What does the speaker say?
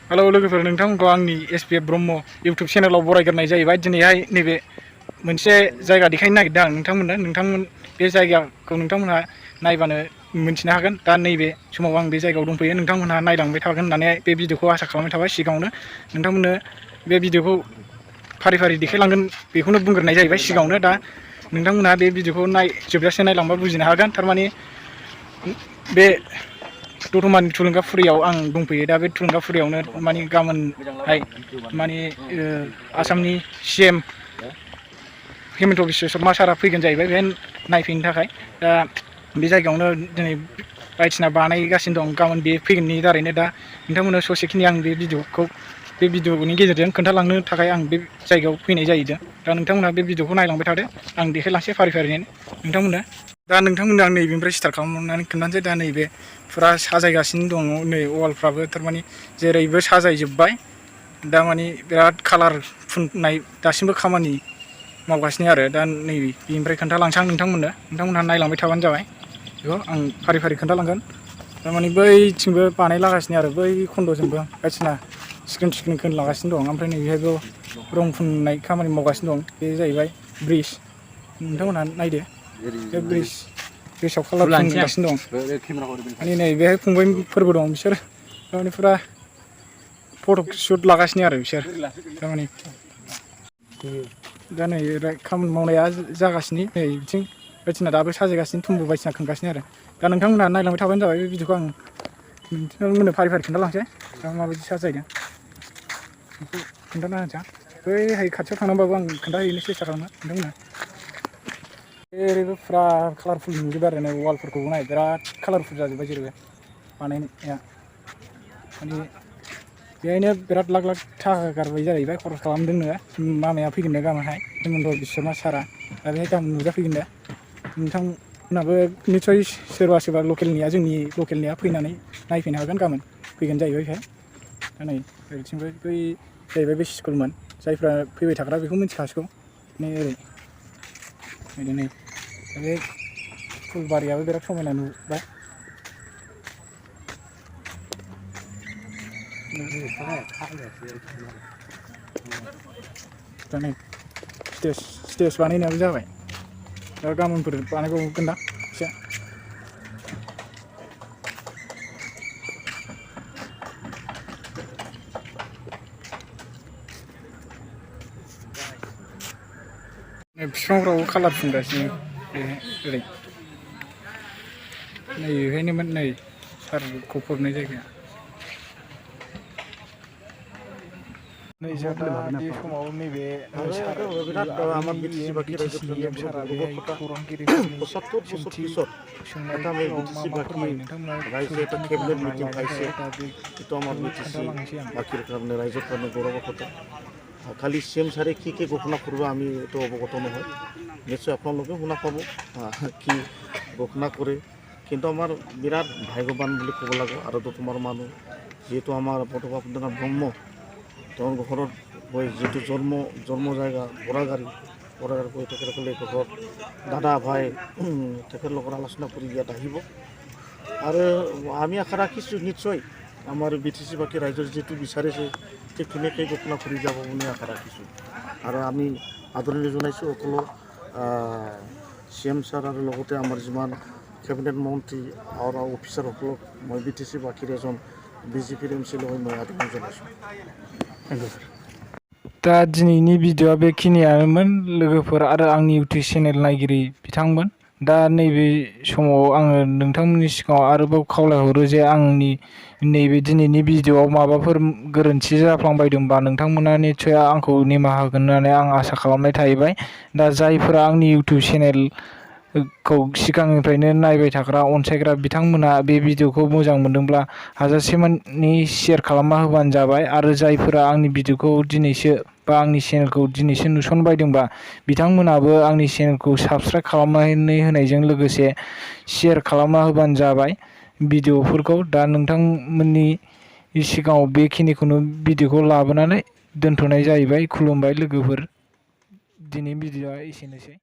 Hello लोगोफोर, नोंथांमोनखौ आंनि SPF Brahma YouTube चेनेलाव बरायग्रोनाय जाहैबाय। दिनैहाय नैबे मोनसे जायगा देखायनो नागिरदों आं नोंथांमोन बे जायगाखौ नोंथांमोनहा नायबानो मिन्थिनो हागोन। दा नैबे समाव आं बे जायगायाव दंफैयो, नोंथांमोनहा नायलांबाय थागोन होननानै बे भिडिअखौ आसा खालामनाय थाबाय। सिगाङावनो नोंथांमोननो बे भिडिअखौ फारि फारि देखायलांगोन बेखौनो बुंग्रोनाय जाहैबाय सिगाङावनो। दा नोंथांमोनहा बे भिडिअखौ जोबजासे नायलांबा बुजिनो हागोन। थारमाने बे दतमानि थुलुंगाफुरियाव आं दंफैयो। दा बे थुलुंगाफुरियावनो माने गाबोनहाय माने आसामनि CM हिमन्त बिश्व शर्मा सारा फैगोन जाहैबाय बेहाय नायफैनो थाखाय। दा बे जायगायावनो दिनै बायदिसिना बानायगासिनो दं। गाबोन बे फैगोननि दारैनो दा नोंथांमोननो ससेखिनि आं बे भिडिअनि गेजेरजों खोन्थालांनो थाखाय आं बे जायगायाव फैनाय जाहैदों। दा नोंथांमोनहा बे भिडिअखौ नायलांबाय थादो, आं देखायलांसै फारि फारिनो नोंथांमोननो। दा नोंथांमोननो आं नैबेनिफ्राय स्टार्ट खालामनानै खोन्थानोसै। दा नैबे फुरा साजायगासिनो दङ, नै वालफ्राबो थारमाने जेरैबो साजायजोब्बाय। दा माने बिराद कालार फुननाय दासिमबो खामानि मावगासिनो आरो। दा नै बेनिफ्राय खोन्थालांसै आं नोंथांमोनहा नायलांबाय थाबानो जाबाय। बेखौ आं फारि फारि खोन्थालांगोन। थारमाने बैथिंबो बानायलागासिनो आरो बै खन्द'जोंबो बायदिसिना स्क्रिन खोनलागासिनो दं। ओमफ्राय नैबेहायबो रं फुननाय खामानि मावगासिनो दं। बे जाहैबाय ब्रिज। नोंथांमोनहा नायदो, बे ब्रिजआव कालार फुनगासिनो दं। माने नै बेहाय फंबायफोरबो दं, बिसोर थारमाने फुरा फट' शुट लागासिनो आरो बिसोर थारमाने। दा नै खामानि मावनाया जागासिनो, नै बिथिं बायदिसिना दाबो साजायगासिनो, थुम्बु बायदिसिना खोंगासिनो आरो। दा नोंथांमोनहा नायलांबाय थाबानो जाबाय। बे भिडिअखौ आं नोंथांमोननो फारि फारि खोन्थालांसै दा माबायदि साजायदों बेखौ खोन्थाना होनोसै आं। बैहाय खाथियाव थांनांबाबो आं खोन्थाहैनो सेस्था खालामो नोंथांमोननो। ओरैबो फुरा कालारफुल नुजोबो आरो नै वालफोरखौबो नाय, बिराद कालारफुल जाजोब्बाय जेरैबो बानायनाया। माने बेहायनो बिराद लाख लाख थाखा गारबाय जाहैबाय, खरस खालामदोंनो। मामाया फैगोन नो गाबोनहाय, हिमन्त बिश्व शर्मा सारा। दा बेहाय गाबोन नुजाफैगोन नो। नोंथांमोनहाबो निस्सय सोरबा लकेलनिया, जोंनि लकेलनिया फैनानै नायफैनो हागोन। गाबोन फैगोन जाहैबाय बेहाय। दा नै ओरैथिंबो बै जाहैबाय बे स्कुलमोन, जायफ्रा फैबाय थाग्रा बेखौ मिन्थिखासिगौ। नै ओरै नै बे फुलबारियाबो बिराद समायना नुबाय। दा नै स्टेज बानायनायाबो जाबाय। दा गाबोनफोर बानायबावगोनदां एसे। बिफांफ्रावबो कालार फुनगासिनो ओरै नै बेहायनोमोन, नै सारखौ फबनाय जायगाया। नै जों दा बे समाव नैबे सार बिटिसि एम सारा बेहाय खौरांगिरिफोरनि सोंथि सोंनायफोराव मा मा फोरमायो नोंथांमोना सोंथिनि फिननायखौ लाबाय थायो। दा बेखौ खोन्थालांनोसै आं। খালি CM ছাৰে কি কি ঘোষণা কৰিব আমি এইটো অৱগত নহয়, নিশ্চয় আপোনালোকে শুনা পাব কি ঘোষণা কৰে। কিন্তু আমাৰ বিৰাট ভাগ্যৱান বুলি ক'ব লাগিব। আৰু তোমাৰ মানুহ যিহেতু আমাৰ পতাকা ব্ৰহ্ম, তেওঁৰ ঘৰত গৈ যিটো জন্ম জায়গা বৰাগাড়ী গৈ তেখেতসকলে ঘৰত দাদা ভাই তেখেতলোকৰ আলোচনা কৰি ইয়াত আহিব। আৰু আমি আশা ৰাখিছোঁ নিশ্চয় আমাৰ BTC বাকী ৰাইজৰ যিটো বিচাৰিছে ঠিক তেনেকৈ ঘোষণা কৰি যাব বুলি আশা ৰাখিছোঁ। আৰু আমি আদৰণি জনাইছোঁ সকলো CM ছাৰ আৰু লগতে আমাৰ যিমান কেবিনেট মন্ত্ৰী আৰু অফিচাৰসকলক মই BTC বাকীৰ এজন BJPৰ MC লৈ মই আদৰণি জনাইছোঁ। दा दिनैनि भिडिअआ बेखिनियानोमोन लोगोफोर आरो आंनि इउटुब चेनेल नायगिरि बिथांमोन। दा नैबे समाव आङो नोंथांमोननि सिगाङाव आरोबाव खावलायहरो जे आंनि नैबे दिनैनि भिडिअआव माबाफोर गोरोन्थि जाफ्लांबायदोंबा नोंथांमोना निस्सय आंखौ निमाहा होगोन होननानै आं आसा खालामनाय थाहैबाय। दा जायफोरा आंनि इउटुब चेनेलखौ सिगांनिफ्रायनो नायबाय थाग्रा अनसायग्रा बिथांमोना बे भिडिअखौ मोजां मोनदोंब्ला हाजासेमानि शेयार खालामना होबानो जाबाय। आरो जायफोरा आंनि भिडिअखौ दिनैसो बा आंनि चेनेलखौ दिनैसो नुसनबायदोंबा बिथांमोनाबो आंनि चेनेलखौ साबस्क्राइब खालामनानै होनायजों लोगोसे शेयार खालामना होबानो जाबाय भिडिअफोरखौ। दा नोंथांमोननि सिगाङाव बेखिनिखौनो भिडिअखौ लाबोनानै दोनथ'नाय जाहैबाय। खुलुमबाय लोगोफोर, दिनैनि भिडिअआ एसेनोसै।